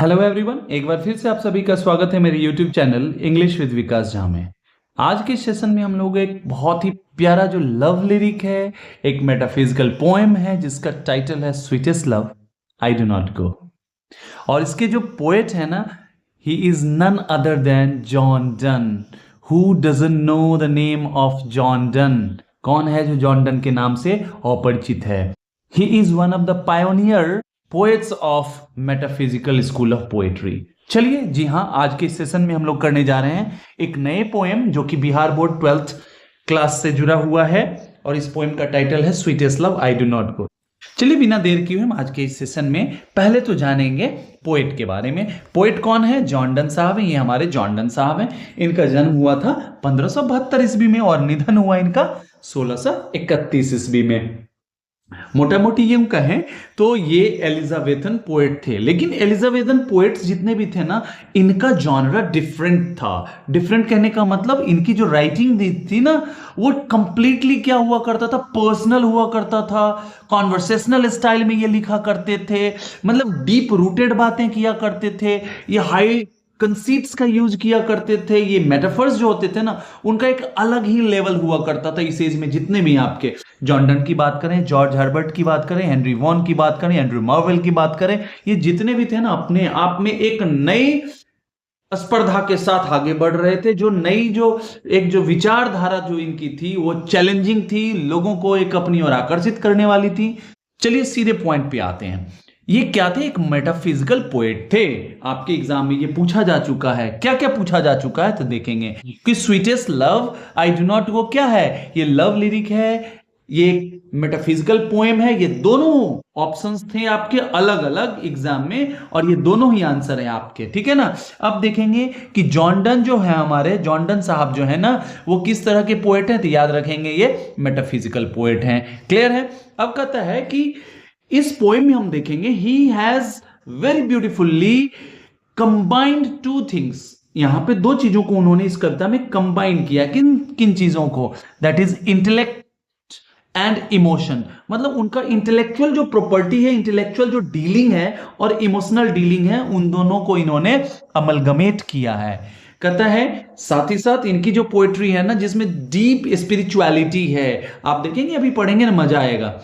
Hello everyone, एक बार फिर से आप सभी का स्वागत है मेरे यूट्यूब चैनल इंग्लिश विद विकास झा में। आज के सेशन में हम लोग एक बहुत ही प्यारा जो लव लिरिक है, एक मेटाफिजिकल पोएम है जिसका टाइटल है sweetest love I do not go. और इसके जो पोएट है ना, he is none other than John Donne. Who doesn't know the name of John Donne? कौन है जो जॉन डन के नाम से अपरिचित है? He is one of the pioneer poets of metaphysical school of poetry. चलिए, जी हाँ, आज के सेशन में हम लोग करने जा रहे हैं एक नए पोएम जो कि बिहार बोर्ड 12th क्लास से जुड़ा हुआ है और इस पोएम का टाइटल है sweetest love I do not गो। चलिए, बिना देर किए हम आज के इस सेशन में पहले तो जानेंगे पोएट के बारे में। पोएट कौन है? जॉन डन साहब हैं। ये हमारे जॉन डन साहब हैं। इनका जन्म हुआ था 1572 ईस्वी में और निधन हुआ इनका 1631 ईस्वी में। मोटा मोटी यूं कहें तो ये एलिजाबेथन पोएट थे, लेकिन एलिजाबेथन पोएट्स जितने भी थे ना, इनका जॉनरा डिफरेंट था। डिफरेंट कहने का मतलब इनकी जो राइटिंग थी ना, वो कंप्लीटली क्या हुआ करता था, पर्सनल हुआ करता था। कॉन्वर्सेशनल स्टाइल में ये लिखा करते थे, मतलब डीप रूटेड बातें किया करते थे। ये हाई कंसीट्स का यूज किया करते थे। ये मेटाफर्स जो होते थे ना, उनका एक अलग ही लेवल हुआ करता था इस एज में। जितने भी आपके जॉन डन की बात करें, जॉर्ज हर्बर्ट की बात करें, हेनरी वॉन की बात करें, एंड्रू मार्वेल की बात करें, ये जितने भी थे ना, अपने आप में एक नई स्पर्धा के साथ आगे बढ़ रहे थे। जो नई जो विचारधारा जो इनकी थी, वो चैलेंजिंग थी, लोगों को एक अपनी ओर आकर्षित करने वाली थी। चलिए सीधे पॉइंट पे आते हैं। ये क्या थे? एक मेटाफिजिकल पोएट थे। आपके एग्जाम में ये पूछा जा चुका है। क्या क्या पूछा जा चुका है तो देखेंगे कि sweetest love I do not गो क्या है। ये लव लिरिक है, ये मेटाफिजिकल पोएम है। ये दोनों ऑप्शंस थे आपके अलग अलग एग्जाम में और ये दोनों ही आंसर है आपके, ठीक है ना। अब देखेंगे कि जॉन डन जो है, हमारे जॉन डन साहब जो है ना, वो किस तरह के पोएट हैं, तो याद रखेंगे ये मेटाफिजिकल पोएट हैं। क्लियर है? अब कहता है कि इस पोएम में हम देखेंगे he has very beautifully combined two things. यहां पे दो चीजों को उन्होंने इस कविता में कंबाइन किया। किन किन चीजों को? That is intellect and emotion. मतलब उनका इंटेलेक्चुअल जो प्रॉपर्टी है, इंटेलेक्चुअल जो डीलिंग है और इमोशनल डीलिंग है, उन दोनों को इन्होंने अमलगमेट किया है। कहता है साथ ही साथ इनकी जो पोएट्री है ना, जिसमें डीप स्पिरिचुअलिटी है। आप देखेंगे, अभी पढ़ेंगे ना, मजा आएगा।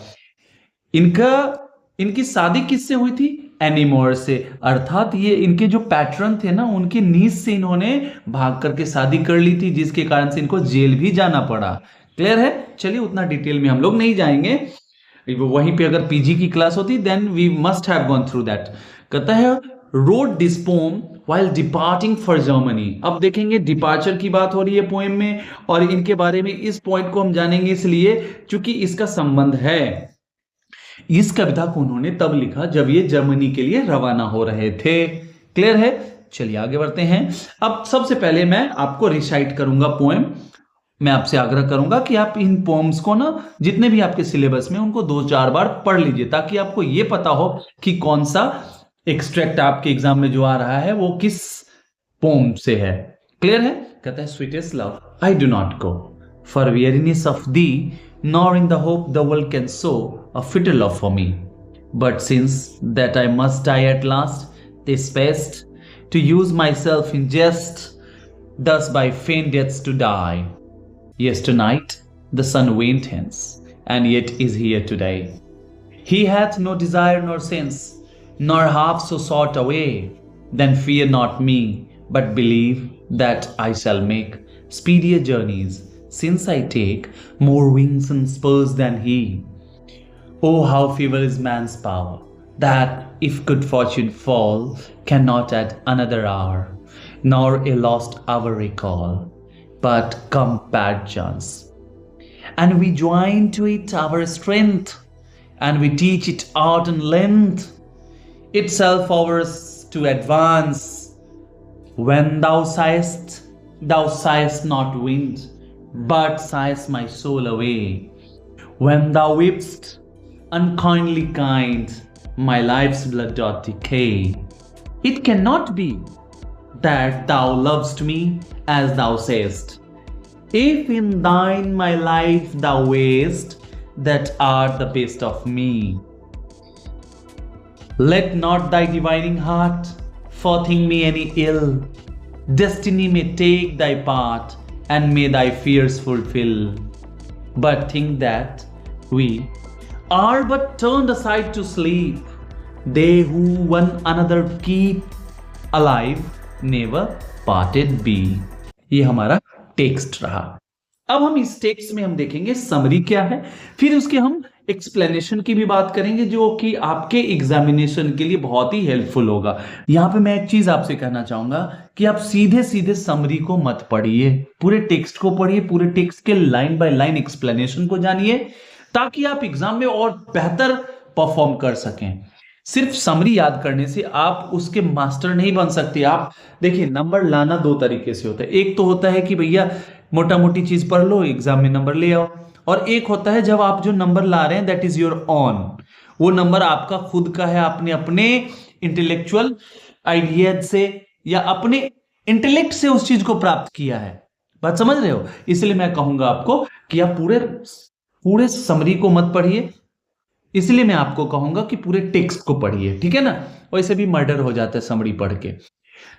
इनकी शादी किससे हुई थी? एनिमोर से। अर्थात ये इनके जो पैटर्न थे ना, उनके नीज से इन्होंने भाग करके शादी कर ली थी, जिसके कारण से इनको जेल भी जाना पड़ा। क्लियर है? चलिए, उतना डिटेल में हम लोग नहीं जाएंगे। वहीं पे अगर पीजी की क्लास होती then we must have gone through that. कहता है wrote this poem while departing for Germany. अब देखेंगे डिपार्चर की बात हो रही है पोएम में, और इनके बारे में इस पॉइंट को हम जानेंगे इसलिए चूंकि इसका संबंध है। इस कविता को उन्होंने तब लिखा जब ये जर्मनी के लिए रवाना हो रहे थे। क्लियर है? चलिए आगे बढ़ते हैं। अब सबसे पहले मैं आपको रिसाइट करूंगा पोएम। मैं आपसे आग्रह करूंगा कि आप इन पोएम्स को ना, जितने भी आपके सिलेबस में, उनको 2-4 बार पढ़ लीजिए, ताकि आपको ये पता हो कि कौन सा एक्सट्रैक्ट आपके एग्जाम में जो आ रहा है वो किस पोएम से है। क्लियर है? कहता है sweetest love I do not go for weariness of thee, nor in the hope the world can sow a fitter love for me. But since that I must die at last, 'tis best to use myself in jest, thus by faint deaths to die. Yesternight the sun went hence, and yet is here today. He hath no desire nor sense, nor half so sought away. Then fear not me, but believe that I shall make speedier journeys, since I take more wings and spurs than he. Oh, how feeble is man's power, that if good fortune fall, cannot add another hour, nor a lost hour recall, but come bad chance, and we join to it our strength, and we teach it art and length, itself ours to advance. When thou sighest not wind, but sighest my soul away. When thou weepst, unkindly kind, my life's blood doth decay. It cannot be that thou lovest me as thou sayest, if in thine my life thou weighest, that art the best of me. Let not thy divining heart for think me any ill. Destiny may take thy part, and may thy fears fulfill. But think that we are but turned aside to sleep. They who one another keep alive never parted be. ये हमारा text रहा। अब हम इस text में हम देखेंगे summary क्या है, फिर उसके हम एक्सप्लेनेशन की भी बात करेंगे जो कि आपके एग्जामिनेशन के लिए बहुत ही हेल्पफुल होगा। यहां पे मैं एक चीज आपसे कहना चाहूंगा कि आप सीधे सीधे समरी को मत पढ़िए, पूरे टेक्स्ट को पढ़िए, पूरे टेक्स्ट के लाइन बाय लाइन एक्सप्लेनेशन को जानिए, ताकि आप एग्जाम में और बेहतर परफॉर्म कर सकें। सिर्फ समरी याद करने से आप उसके मास्टर नहीं बन सकते। आप देखिए, नंबर लाना दो तरीके से होता है। एक तो होता है कि भैया मोटा मोटी चीज पढ़ लो, एग्जाम में नंबर ले आओ, और एक होता है जब आप जो नंबर ला रहे हैं दैट इज योर ऑन, वो नंबर आपका खुद का है, आपने अपने इंटेलेक्चुअल आइडिया से या अपने इंटेलेक्ट से उस चीज को प्राप्त किया है। बात समझ रहे हो? इसलिए मैं कहूंगा आपको कि आप पूरे समरी को मत पढ़िए, इसलिए मैं आपको कहूंगा कि पूरे टेक्स्ट को पढ़िए, ठीक है ना? वैसे भी मर्डर हो जाता है समरी पढ़ के।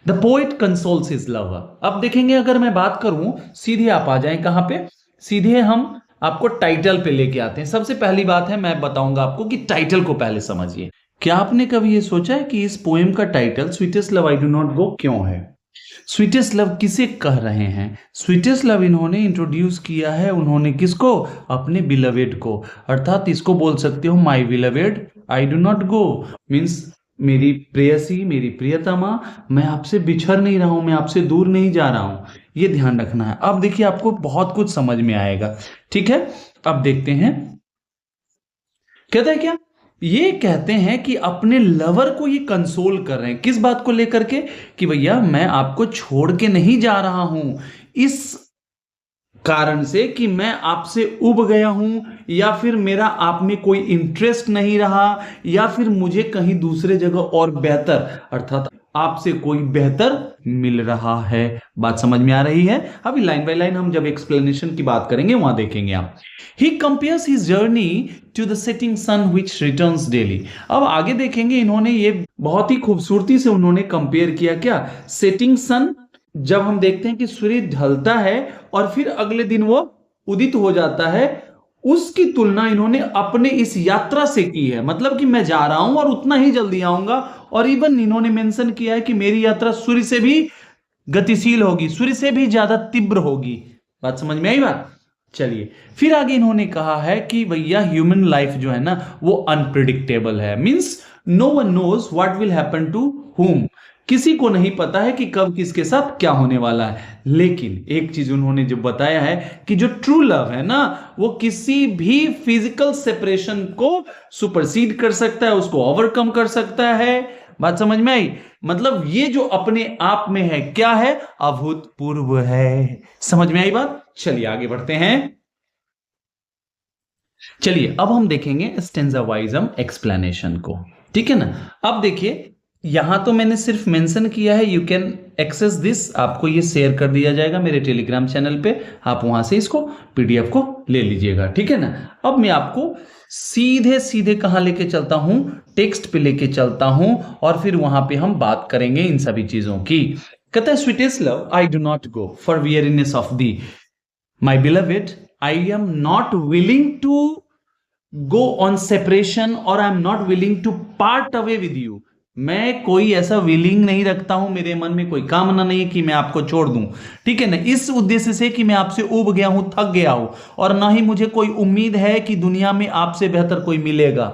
The poet consoles his lover. अब देखेंगे, अगर मैं बात करूं, सीधे आप आ जाएं कहां पे, सीधे हम आपको टाइटल पे लेके आते हैं। सबसे पहली बात है, मैं बताऊंगा आपको कि टाइटल को पहले समझिए। क्या आपने कभी ये सोचा है कि इस पोएम का title sweetest love I do not गो क्यों है? स्वीटेस्ट लव किसे कह रहे हैं? स्वीटेस्ट लव इन्होंने इंट्रोड्यूस किया है, उन्होंने किसको? अपने बिलवेड को। अर्थात इसको बोल सकते हो my beloved I do not go, means मेरी प्रेयसी, मेरी प्रियतमा, मैं आपसे बिछड़ नहीं रहा हूं, मैं आपसे दूर नहीं जा रहा हूं। ये ध्यान रखना है। अब देखिए, आपको बहुत कुछ समझ में आएगा, ठीक है? अब देखते हैं, कहता है क्या? ये कहते हैं कि अपने लवर को ये कंसोल कर रहे हैं, किस बात को लेकर के? कि भैया मैं आपको छोड़ के नहीं जा रहा हूं, इस कारण से कि मैं आपसे उब गया हूं, या फिर मेरा आप में कोई इंटरेस्ट नहीं रहा, या फिर मुझे कहीं दूसरे जगह और बेहतर, अर्थात आपसे कोई बेहतर मिल रहा है। बात समझ में आ रही है? अभी लाइन बाय लाइन हम जब एक्सप्लेनेशन की बात करेंगे वहां देखेंगे आप। He compares his journey to the setting sun which returns daily। अब आगे देखेंगे, इन्होंने ये बहुत ही खूबसूरती से उन्होंने कंपेयर किया। क्या? सेटिंग सन, जब हम देखते हैं कि सूर्य ढलता है और फिर अगले दिन वो उदित हो जाता है, उसकी तुलना इन्होंने अपने इस यात्रा से की है। मतलब कि मैं जा रहा हूं और उतना ही जल्दी आऊंगा, और इवन इन्होंने मेंशन किया है कि मेरी यात्रा सूर्य से भी गतिशील होगी, सूर्य से भी ज्यादा तीव्र होगी। बात समझ में आई बात? चलिए, फिर आगे इन्होंने कहा है कि भैया ह्यूमन लाइफ जो है ना वो अनप्रिडिक्टेबल है, means no one knows what will happen to whom. किसी को नहीं पता है कि कब किसके साथ क्या होने वाला है। लेकिन एक चीज उन्होंने जो बताया है कि जो ट्रू लव है ना, वो किसी भी फिजिकल सेपरेशन को सुपरसीड कर सकता है, उसको ओवरकम कर सकता है। बात समझ में आई? मतलब ये जो अपने आप में है, क्या है? अभूतपूर्व है। समझ में आई बात? चलिए आगे बढ़ते हैं। चलिए अब हम देखेंगे स्टेंजा वाइजम एक्सप्लेनेशन को, ठीक है ना? अब देखिए, यहां तो मैंने सिर्फ मेंशन किया है, यू कैन एक्सेस दिस, आपको ये शेयर कर दिया जाएगा मेरे टेलीग्राम चैनल पे, आप वहां से इसको पीडीएफ को ले लीजिएगा, ठीक है ना? अब मैं आपको सीधे सीधे कहां लेके चलता हूं? टेक्स्ट पे लेके चलता हूं, और फिर वहां पे हम बात करेंगे इन सभी चीजों की। कहता है, sweetest love I do not go for weariness of thee, my beloved, I am not willing to go on separation, or I am not willing to part away with you। मैं कोई ऐसा विलिंग नहीं रखता हूं, मेरे मन में कोई कामना नहीं कि मैं आपको छोड़ दूं, ठीक है ना? इस उद्देश्य से कि मैं आपसे उब गया हूं, थक गया हूं, और ना ही मुझे कोई उम्मीद है कि दुनिया में आपसे बेहतर कोई मिलेगा।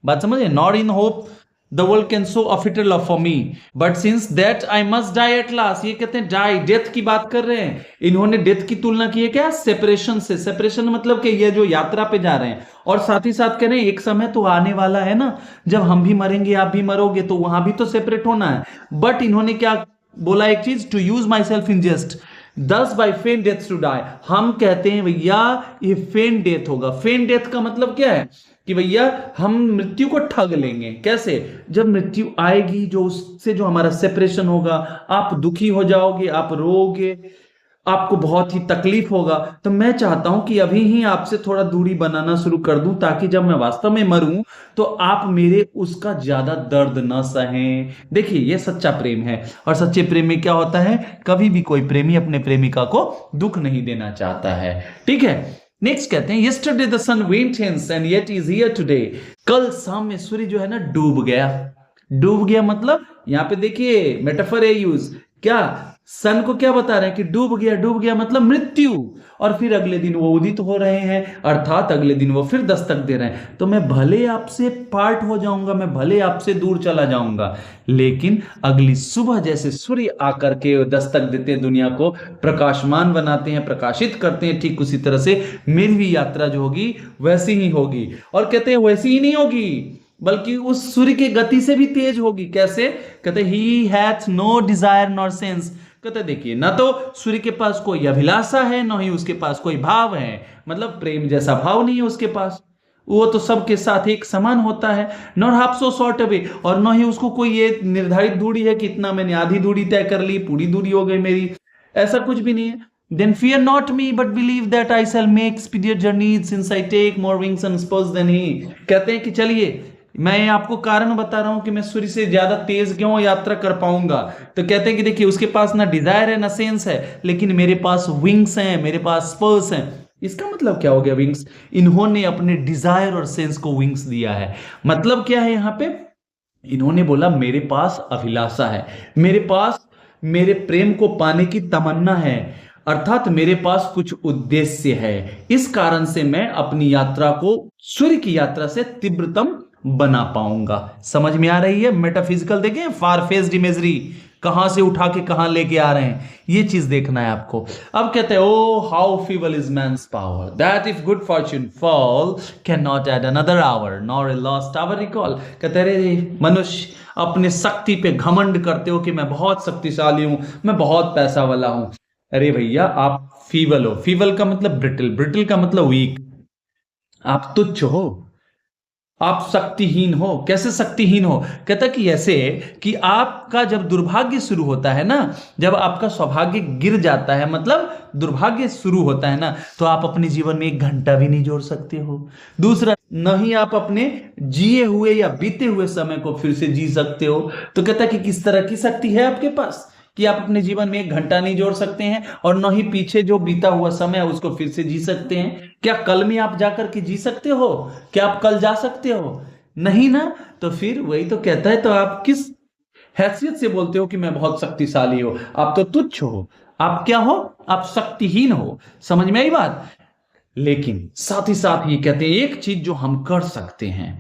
बात समझे? Not in hope the world can show a fitter love for me, but since that I must die at last. ये कहते हैं डाई, डेथ की बात कर रहे हैं। इन्होंने डेथ की तुलना की है क्या? सेपरेशन से। सेपरेशन मतलब कि ये जो यात्रा पे जा रहे हैं, और साथ ही साथ कह रहे हैं एक समय तो आने वाला है ना जब हम भी मरेंगे, आप भी मरोगे, तो वहां भी तो सेपरेट होना है। बट इन्होंने क्या बोला? एक चीज, to use myself in jest thus by feigned death to die. हम कहते हैं भैया ये फेन डेथ होगा। फेन डेथ का मतलब क्या है? कि भैया हम मृत्यु को ठग लेंगे। कैसे? जब मृत्यु आएगी, जो उससे जो हमारा सेपरेशन होगा, आप दुखी हो जाओगे, आप रोओगे, आपको बहुत ही तकलीफ होगा। तो मैं चाहता हूं कि अभी ही आपसे थोड़ा दूरी बनाना शुरू कर दूं, ताकि जब मैं वास्तव में मरूं तो आप मेरे उसका ज्यादा दर्द न सहें। देखिए, यह सच्चा प्रेम है, और सच्चे प्रेम में क्या होता है, कभी भी कोई प्रेमी अपने प्रेमिका को दुख नहीं देना चाहता है। ठीक है, नेक्स्ट कहते हैं, yesterday the sun went hence and yet is here today. कल शाम में सूर्य जो है ना डूब गया। डूब गया मतलब यहां पे देखिए मेटाफर है यूज। क्या सन को क्या बता रहे हैं कि डूब गया। डूब गया मतलब मृत्यु, और फिर अगले दिन वो उदित हो रहे हैं, अर्थात अगले दिन वो फिर दस्तक दे रहे हैं। तो मैं भले आपसे पार्ट हो जाऊंगा, मैं भले आपसे दूर चला जाऊंगा, लेकिन अगली सुबह जैसे सूर्य आकर के दस्तक देते हैं, दुनिया को प्रकाशमान बनाते हैं, प्रकाशित करते हैं, ठीक उसी तरह से मेरी भी यात्रा जो होगी वैसी ही होगी। और कहते हैं वैसी ही नहीं होगी, बल्कि उस सूर्य की गति से भी तेज होगी। कैसे? कहते ही hath no desire nor sense. कहते देखिए, ना तो सूर्य के पास कोई अभिलाषा है, ना ही उसके पास कोई भाव है, मतलब प्रेम जैसा भाव नहीं है उसके पास। वो तो सबके साथ एक समान होता है। Nor half so short away, और न ही उसको कोई ये निर्धारित दूरी है कि इतना मैंने आधी दूरी तय कर ली, पूरी दूरी हो गई मेरी, ऐसा कुछ भी नहीं है। Then fear not me, but believe that I shall make speedier journeys since I take more wings and spurs than he। कहते हैं कि चलिए, मैं आपको कारण बता रहा हूं कि मैं सूर्य से ज्यादा तेज क्यों यात्रा कर पाऊंगा। तो कहते हैं कि देखिए, उसके पास ना डिजायर है ना सेंस है, लेकिन मेरे पास विंग्स हैं, मेरे पास स्पर्स हैं। इसका मतलब क्या हो गया विंग्स? इन्होंने अपने डिजायर और सेंस को विंग्स दिया है। मतलब क्या है यहां पे? इन्होंने बोला मेरे पास अभिलाषा है, मेरे पास मेरे प्रेम को पाने की तमन्ना है, अर्थात मेरे पास कुछ उद्देश्य है। इस कारण से मैं अपनी यात्रा को सूर्य की यात्रा से तीव्रतम बना पाऊंगा। समझ में आ रही है? मेटाफिजिकल देखें, फार फेज्ड इमेजरी, कहां से उठा के कहां लेके आ रहे हैं, ये चीज देखना है आपको। अब कहते हैं, O how feeble is man's power that if good fortune fall can not add another hour nor a lost hour recall. कहते हैं मनुष्य अपने शक्ति पे घमंड करते हो कि मैं बहुत शक्तिशाली हूं, मैं बहुत पैसा वाला हूं। अरे भैया, आप फीबल हो। फीबल का मतलब ब्रिटिल, ब्रिटिल का मतलब वीक। आप तुच्छ हो, आप शक्तिहीन हो। कैसे शक्तिहीन हो? कहता कि ऐसे कि आपका जब दुर्भाग्य शुरू होता है ना, जब आपका सौभाग्य गिर जाता है, मतलब दुर्भाग्य शुरू होता है ना, तो आप अपने जीवन में एक घंटा भी नहीं जोड़ सकते हो। दूसरा, न ही आप अपने जिए हुए या बीते हुए समय को फिर से जी सकते हो। तो कहता कि किस तरह की शक्ति है आपके पास कि आप अपने जीवन में एक घंटा नहीं जोड़ सकते हैं, और न ही पीछे जो बीता हुआ समय है उसको फिर से जी सकते हैं। क्या कल में आप जाकर के जी सकते हो? क्या आप कल जा सकते हो? नहीं ना। तो फिर वही तो कहता है, तो आप किस हैसियत से बोलते हो कि मैं बहुत शक्तिशाली हो? आप तो तुच्छ हो। आप क्या हो? आप शक्तिहीन हो। समझ में आई बात? लेकिन साथ ही साथ ये कहते हैं एक चीज जो हम कर सकते हैं,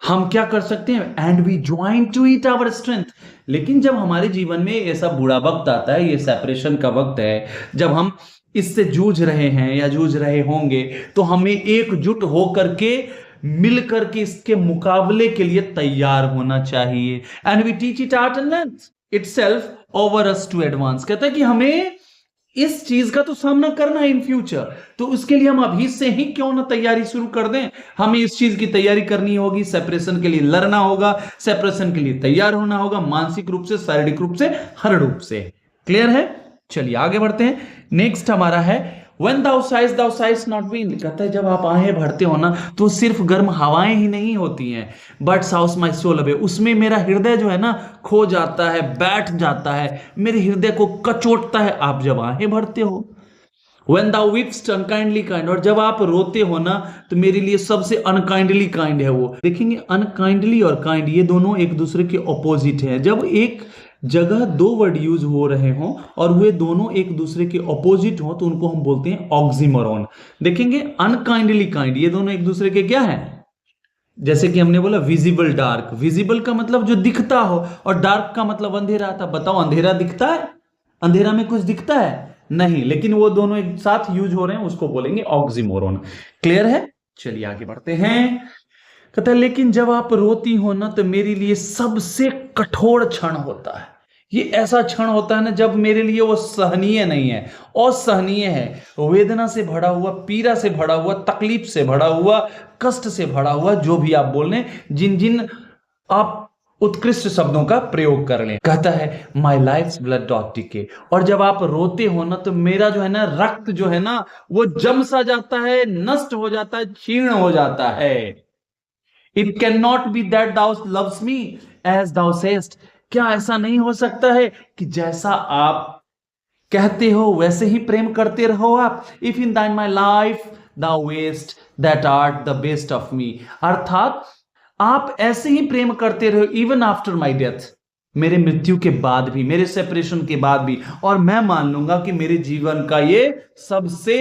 हम क्या कर सकते हैं? And we join to it our strength. लेकिन जब हमारे जीवन में ऐसा बुरा वक्त आता है, ये सेपरेशन का वक्त है, जब हम इससे जूझ रहे हैं या जूझ रहे होंगे, तो हमें एकजुट होकर के मिल करके इसके मुकाबले के लिए तैयार होना चाहिए। And we teach it art and length itself over us to advance. कहता है कि हमें इस चीज का तो सामना करना है इन फ्यूचर, तो उसके लिए हम अभी से ही क्यों ना तैयारी शुरू कर दें। हमें इस चीज की तैयारी करनी होगी, सेपरेशन के लिए लड़ना होगा, सेपरेशन के लिए तैयार होना होगा, मानसिक रूप से, शारीरिक रूप से, हर रूप से। क्लियर है? चलिए आगे बढ़ते हैं। नेक्स्ट हमारा है When thou sighst not wind। कहता है जब आप आहें भरते हो ना, तो सिर्फ गर्म हवाएं ही नहीं होती हैं, बट साउस माई सोल अवे, उसमें मेरा हृदय जो है ना खो जाता है, बैठ जाता है, मेरे हृदय को कचोटता है आप जब आहें भरते हो। When thou weepst unkindly kind, और जब आप रोते हो ना, तो मेरे लिए सबसे अनकाइंडली काइंड है वो। देखेंगे अनकाइंडली और काइंड ये दोनों एक दूसरे के ऑपोजिट है। जब एक जगह दो वर्ड यूज हो रहे हों और वे दोनों एक दूसरे के ऑपोजिट हो, तो उनको हम बोलते हैं ऑक्सीमोरॉन। देखेंगे अनकाइंडली काइंड ये दोनों एक दूसरे के क्या है? जैसे कि हमने बोला विजिबल डार्क, विजिबल का मतलब जो दिखता हो, और डार्क का मतलब अंधेरा था। बताओ अंधेरा दिखता है? अंधेरा में कुछ दिखता है? नहीं, लेकिन वो दोनों एक साथ यूज हो रहे हैं, उसको बोलेंगे ऑक्सीमोरॉन। क्लियर है? चलिए आगे बढ़ते हैं। कहता है लेकिन जब आप रोती हो ना, तो मेरे लिए सबसे कठोर क्षण होता है। ये ऐसा क्षण होता है ना जब मेरे लिए वो सहनीय नहीं है, असहनीय है, वेदना से भरा हुआ, पीड़ा से भरा हुआ, तकलीफ से भरा हुआ, कष्ट से भरा हुआ, जो भी आप बोल रहे हैं, जिन जिन आप उत्कृष्ट शब्दों का प्रयोग कर लें। कहता है माई लाइफ ब्लड डॉट टिके, और जब आप रोते हो ना तो मेरा जो है ना रक्त जो है ना वो जम सा जाता है, नष्ट हो जाता है, क्षीण हो जाता है। It can not be that thou lov'st me as thou say'st, क्या ऐसा नहीं हो सकता है कि जैसा आप कहते हो वैसे ही प्रेम करते रहो आप। If in thine my life thou waste that art the best of me, अर्थात आप ऐसे ही प्रेम करते रहो इवन आफ्टर माई डेथ, मेरे मृत्यु के बाद भी, मेरे सेपरेशन के बाद भी, और मैं मान लूंगा कि मेरे जीवन का ये सबसे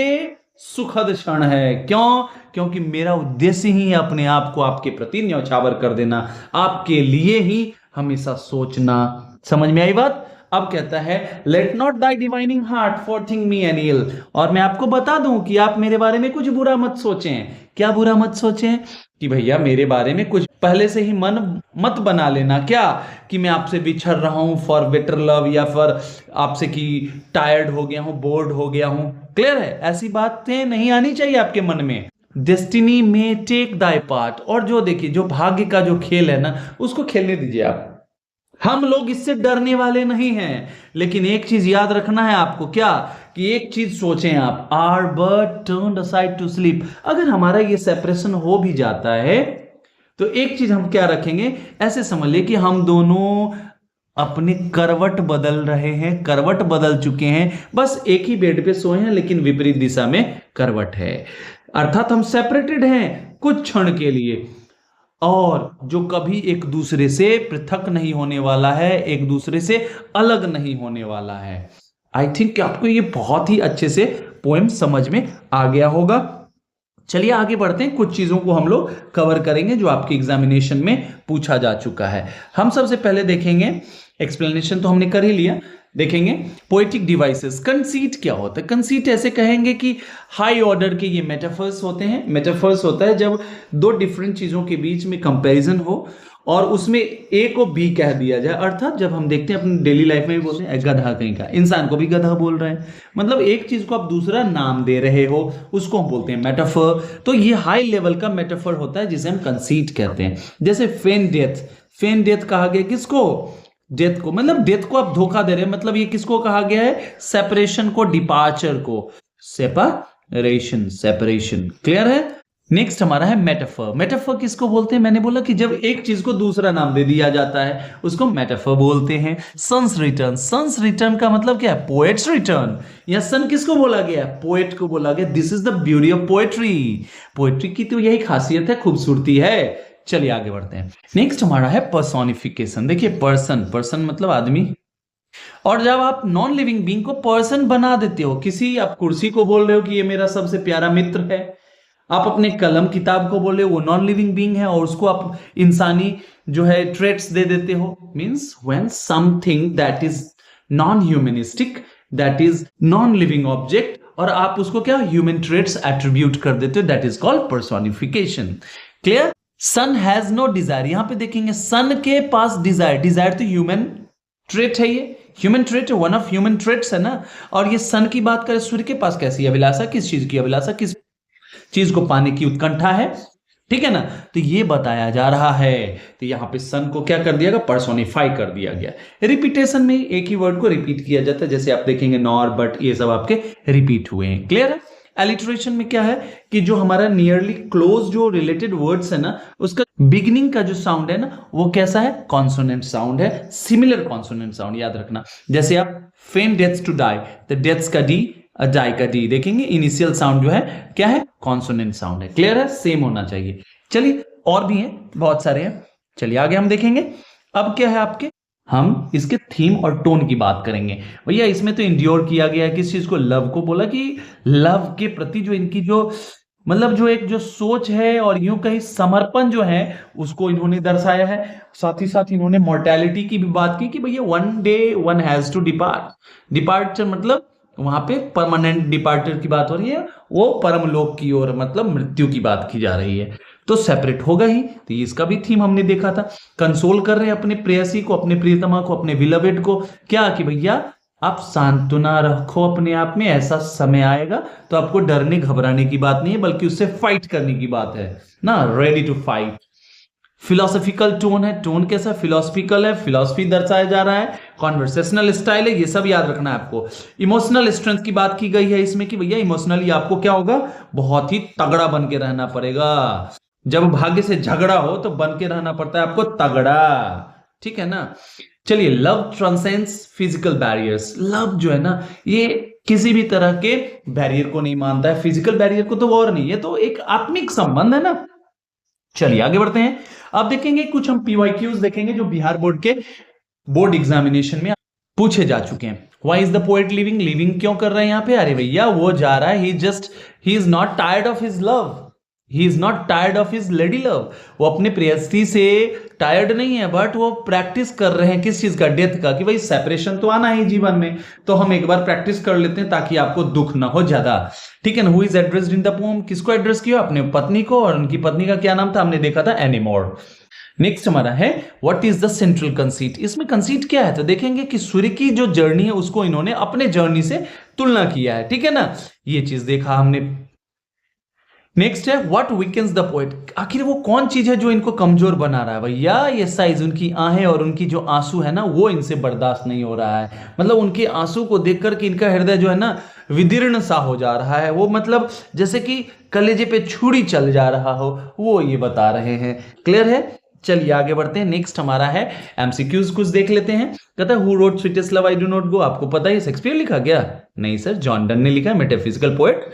सुखद क्षण है। क्यों? क्योंकि मेरा उद्देश्य ही है अपने आप को आपके प्रति न्यौछावर कर देना, आपके लिए ही हमेशा सोचना। समझ में आई बात? अब कहता है let not thy divining heart forethink me any ill, और मैं आपको बता दूं कि आप मेरे बारे में कुछ बुरा मत सोचें। क्या बुरा मत सोचें? कि भैया मेरे बारे में कुछ पहले से ही मन मत बना लेना, क्या कि मैं आपसे बिछड़ रहा हूं फॉर बेटर लव, या फिर आपसे कि टायर्ड हो गया हूं, बोर्ड हो गया हूं। क्लियर है? ऐसी बातें नहीं आनी चाहिए आपके मन में। डेस्टिनी में टेक दाई पार्ट, और जो देखिए जो भाग्य का जो खेल है ना उसको खेलने दीजिए आप। हम लोग इससे डरने वाले नहीं हैं, लेकिन एक चीज याद रखना है आपको, क्या कि एक चीज सोचें आप, are but turned aside to sleep, अगर हमारा ये सेपरेशन हो भी जाता है तो एक चीज हम क्या रखेंगे, ऐसे समझ ले कि हम दोनों अपने करवट बदल रहे हैं, करवट बदल चुके हैं, बस एक ही बेड पे सोए हैं लेकिन विपरीत दिशा में करवट है, अर्थात हम सेपरेटेड हैं कुछ क्षण के लिए, और जो कभी एक दूसरे से पृथक नहीं होने वाला है, एक दूसरे से अलग नहीं होने वाला है। आई थिंक कि आपको ये बहुत ही अच्छे से पोएम समझ में आ गया होगा। चलिए आगे बढ़ते हैं, कुछ चीजों को हम लोग कवर करेंगे जो आपके एग्जामिनेशन में पूछा जा चुका है। हम सबसे पहले देखेंगे, एक्सप्लेनेशन तो हमने कर ही लिया, देखेंगे पोएटिक डिवाइसेस। कंसीट क्या होता है? कंसीट ऐसे कहेंगे कि हाई ऑर्डर के ये मेटाफर्स होते हैं। मेटाफर्स होता है जब दो डिफरेंट चीजों के बीच में कंपैरिजन हो और उसमें ए को बी कह दिया जाए, अर्थात जब हम देखते हैं अपनी डेली लाइफ में भी बोलते हैं गधा कहीं का, इंसान को भी गधा बोल रहे हैं, मतलब एक चीज को आप दूसरा नाम दे रहे हो, उसको हम बोलते हैं मेटाफर। तो ये हाई लेवल का मेटाफर होता है जिसे हम कंसीट कहते हैं। जैसे फेन डेथ, फेन डेथ कहा गया किसको? डेथ को, मतलब डेथ को आप धोखा दे रहे हैं, मतलब ये किसको कहा गया है? सेपरेशन को, डिपार्चर को, सेपरेशन, सेपरेशन। क्लियर है? नेक्स्ट हमारा है मेटाफर। मेटाफर किसको बोलते हैं? मैंने बोला कि जब एक चीज को दूसरा नाम दे दिया जाता है उसको मेटाफर बोलते हैं। सन्स रिटर्न, सन्स रिटर्न का मतलब क्या है? Poets return. या सन किसको बोला गया? पोएट को बोला गया। This is the beauty of poetry. Poetry की तो यही खासियत है, खूबसूरती है। चलिए आगे बढ़ते हैं। नेक्स्ट हमारा है पर्सोनिफिकेशन। देखिए पर्सन, पर्सन मतलब आदमी, और जब आप नॉन लिविंग बीइंग को पर्सन बना देते हो, किसी आप कुर्सी को बोल रहे हो कि ये मेरा सबसे प्यारा मित्र है, आप अपने कलम किताब को बोल रहे हो वो नॉन लिविंग बीइंग है और उसको आप इंसानी जो है ट्रेट्स दे देते हो। Means when something that is non humanistic, that is non living object, और आप उसको क्या ह्यूमन ट्रेट्स एट्रीब्यूट कर देते हो, that is called personification. Clear? Sun has no desire, यहां पे देखेंगे सन के पास डिजायर, डिजायर तो ह्यूमन ट्रेट है, ये ह्यूमन ट्रेट है, वन ऑफ ह्यूमन ट्रेट्स है ना। और ये सन की बात करें, सूर्य के पास कैसी अभिलाषा, किस चीज की अभिलाषा, किस चीज को पाने की उत्कंठा है, ठीक है ना। तो ये बताया जा रहा है, तो यहां पे सन को क्या कर दिया गया? पर्सोनिफाई कर दिया गया। रिपीटेशन में एक ही वर्ड को रिपीट किया जाता है, जैसे आप देखेंगे नॉर, बट, ये सब आपके रिपीट हुए हैं। क्लियर है? एलिट्रेशन में क्या है कि जो हमारा नियरली क्लोज जो रिलेटेड वर्ड्स है ना, उसका बिगिनिंग का जो साउंड है ना वो कैसा है? कॉन्सोनेंट साउंड है, सिमिलर कॉन्सोनेंट साउंड, याद रखना। जैसे आप फेन डेथ्स टू डाई, तो डेथ्स का डी, डाई का डी, देखेंगे इनिशियल साउंड जो है क्या है? कॉन्सोनेंट साउंड है। क्लियर है? सेम होना चाहिए। चलिए और भी हैं, बहुत सारे हैं, चलिए आगे हम देखेंगे। अब क्या है आपके, हम इसके थीम और टोन की बात करेंगे। भैया इसमें तो इंड्योर किया गया है किस चीज को? लव को। बोला कि लव के प्रति जो इनकी जो मतलब जो एक जो सोच है और यूं कहीं समर्पण जो है उसको इन्होंने दर्शाया है। साथ ही साथ इन्होंने मॉर्टेलिटी की भी बात की कि भैया one day one has to depart. Departure मतलब वहां पे परमानेंट डिपार्चर की बात हो रही है, वो परमलोक की ओर मतलब मृत्यु की बात की जा रही है, तो सेपरेट होगा ही। तो इसका भी थीम हमने देखा था। कंसोल कर रहे हैं अपने प्रेयसी को, अपने प्रियतमा को, अपने बिलवेड को, क्या कि भैया आप सांत्वना रखो अपने आप में, ऐसा समय आएगा तो आपको डरने घबराने की बात नहीं है बल्कि उससे फाइट करने की बात है ना, ready to fight. Philosophical tone है, टोन कैसा फिलोसफिकल है, फिलोसफी दर्शाया जा रहा है, कॉन्वर्सेशनल स्टाइल है, ये सब याद रखना है आपको। इमोशनल स्ट्रेंथ की बात की गई है इसमें कि भैया इमोशनली आपको क्या होगा, बहुत ही तगड़ा बन के रहना पड़ेगा। जब भाग्य से झगड़ा हो तो बन के रहना पड़ता है आपको तगड़ा, ठीक है ना। चलिए, love transcends physical barriers. Love जो है ना, ये किसी भी तरह के बैरियर को नहीं मानता है, फिजिकल बैरियर को तो और नहीं, ये तो एक आत्मिक संबंध है ना। चलिए आगे बढ़ते हैं। अब देखेंगे कुछ हम पीवाईक्यूज देखेंगे जो बिहार बोर्ड के बोर्ड एग्जामिनेशन में पूछे जा चुके हैं। Why is the poet living, living क्यों कर रहे हैं यहाँ पे? अरे भैया वो जा रहा है, he is not tired of his love, he is not tired of his lady love. वो अपने प्रेयसी से टायर्ड नहीं है, बट वो प्रैक्टिस कर रहे हैं किस चीज का, डेथ का, कि भाई सेपरेशन तो आना ही जीवन में, तो हम एक बार प्रैक्टिस कर लेते हैं ताकि आपको दुख ना हो ज्यादा, ठीक है ना। Who is addressed in the poem, किसको एड्रेस किया? अपने पत्नी को, और उनकी पत्नी का क्या नाम था हमने देखा था, एनीमोर। नेक्स्ट हमारा है what is the central conceit. इसमें कंसीट क्या है तो देखेंगे कि सूर्य की जो जर्नी है उसको इन्होंने अपने जर्नी से तुलना किया है, ठीक है ना, ये चीज देखा हमने। नेक्स्ट है व्हाट वीकेंस द पोएट, आखिर वो कौन चीज है जो इनको कमजोर बना रहा है? भैया ये साइज, उनकी आहें और उनकी जो आंसू है ना, वो इनसे बर्दाश्त नहीं हो रहा है। मतलब उनके आंसू को देख करके इनका हृदय जो है ना विदीर्ण सा हो जा रहा है, वो मतलब जैसे कि कलेजे पे छुरी चल जा रहा हो, वो ये बता रहे हैं। क्लियर है? चलिए आगे बढ़ते हैं। नेक्स्ट हमारा है एमसीक्यूज, कुछ देख लेते हैं। कहता है who wrote sweetest love I do not गो। आपको पता है शेक्सपियर लिखा गया? नहीं सर, जॉन डन ने लिखा है, मेटाफिजिकल पोएट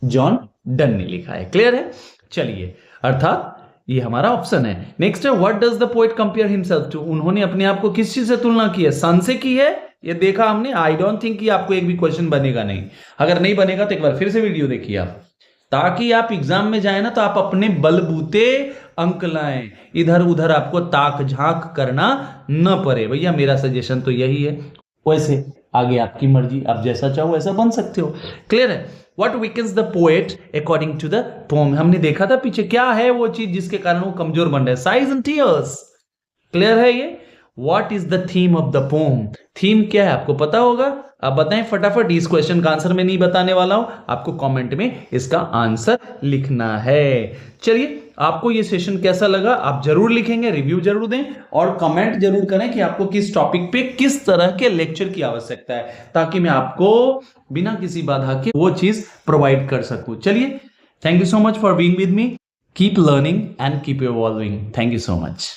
जॉन डन ने लिखा है। क्लियर है? चलिए, अर्थात ये हमारा ऑप्शन है। नेक्स्ट है what does the poet compare himself to. उन्होंने अपने आप को किस चीज से तुलना की है? सन से की है, ये देखा हमने। आई डोंट थिंक कि आपको एक भी क्वेश्चन बनेगा नहीं, अगर नहीं बनेगा तो एक बार फिर से वीडियो देखिए आप, ताकि आप एग्जाम में जाए ना तो आप अपने बलबूते अंक लाएं, इधर उधर आपको ताक झांक करना न पड़े। भैया मेरा सजेशन तो यही है, वैसे आगे आपकी मर्जी, आप जैसा चाहो ऐसा बन सकते हो। क्लियर है? What weakens the poet according to the poem, हमने देखा था पीछे, क्या है वो चीज जिसके कारण वो कमजोर बन रहा है? Size and tears. क्लियर है ये? What is the theme of the poem, theme क्या है आपको पता होगा? आप बताएं फटाफट, इस क्वेश्चन का आंसर मैं नहीं बताने वाला हूं, आपको कमेंट में इसका आंसर लिखना है। चलिए, आपको ये सेशन कैसा लगा आप जरूर लिखेंगे, रिव्यू जरूर दें और कमेंट जरूर करें कि आपको किस टॉपिक पे किस तरह के लेक्चर की आवश्यकता है, ताकि मैं आपको बिना किसी बाधा के वो चीज प्रोवाइड कर सकूं। चलिए, thank you so much for being with me, keep learning and keep evolving. Thank you so much.